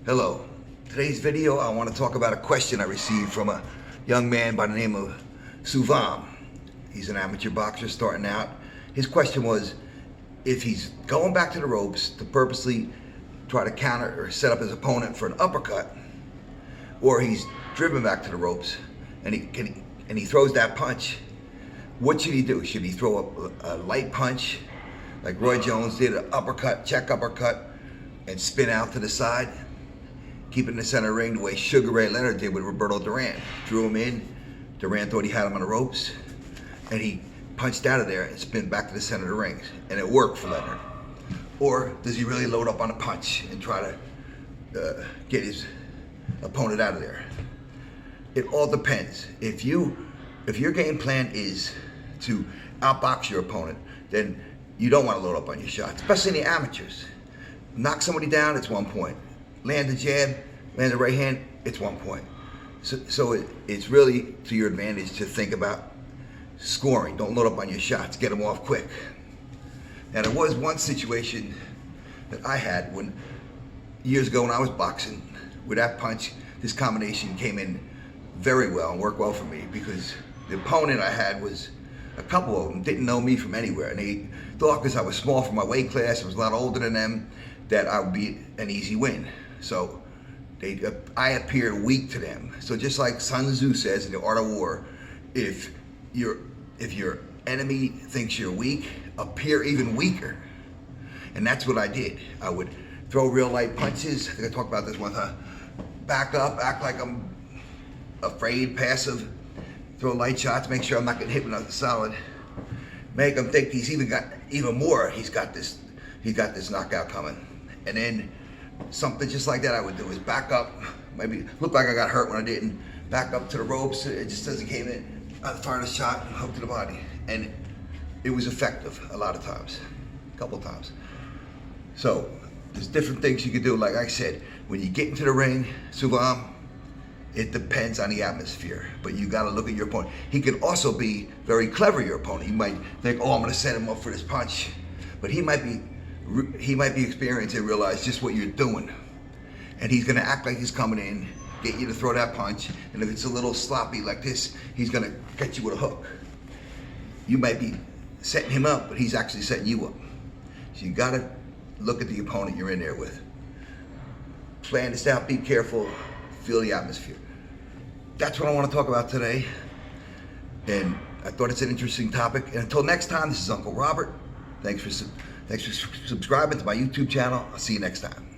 Hello. Today's video, I want to talk about a question I received from a young man by the name of Suvam. He's an amateur boxer starting out. His question was, if he's going back to the ropes to purposely try to counter or set up his opponent for an uppercut, or he's driven back to the ropes and he throws that punch, what should he do? Should he throw a light punch like Roy Jones did, an uppercut, check uppercut, and spin out to the side? Keep it in the center of the ring the way Sugar Ray Leonard did with Roberto Duran. Drew him in, Duran thought he had him on the ropes, and he punched out of there and spin back to the center of the ring. And it worked for Leonard. Or does he really load up on a punch and try to get his opponent out of there? It all depends. If your game plan is to outbox your opponent, then you don't want to load up on your shots, especially in the amateurs. Knock somebody down, it's 1 point. Land a jab, land a right hand, it's 1 point. So it's really to your advantage to think about scoring. Don't load up on your shots, get them off quick. Now there was one situation that I had years ago when I was boxing, with that punch, this combination came in very well and worked well for me, because the opponent I had was, a couple of them didn't know me from anywhere, and they thought because I was small for my weight class, I was a lot older than them, that I would be an easy win. So I appeared weak to them. So just like Sun Tzu says in The Art of War, if your enemy thinks you're weak, appear even weaker. And that's what I did. I would throw real light punches. I think I talked about this one time. Back up, act like I'm afraid, passive. Throw light shots, make sure I'm not getting hit with nothing solid. Make him think he's got even more. He's got this knockout coming. And then something just like that I would do is back up, maybe look like I got hurt when I didn't, back up to the ropes, it just doesn't came in, I fired a shot, hook to the body. And it was effective a lot of times, a couple of times. So there's different things you can do. Like I said, when you get into the ring, Suvam, it depends on the atmosphere, but you gotta look at your opponent. He can also be very clever, your opponent. He might think, oh, I'm gonna set him up for this punch, but he might be experienced and realize just what you're doing. And he's gonna act like he's coming in, get you to throw that punch, and if it's a little sloppy like this, he's gonna get you with a hook. You might be setting him up, but he's actually setting you up. So you gotta look at the opponent you're in there with. Plan this out, be careful, feel the atmosphere. That's what I want to talk about today. And I thought it's an interesting topic. And until next time, this is Uncle Robert. Thanks for subscribing to my YouTube channel. I'll see you next time.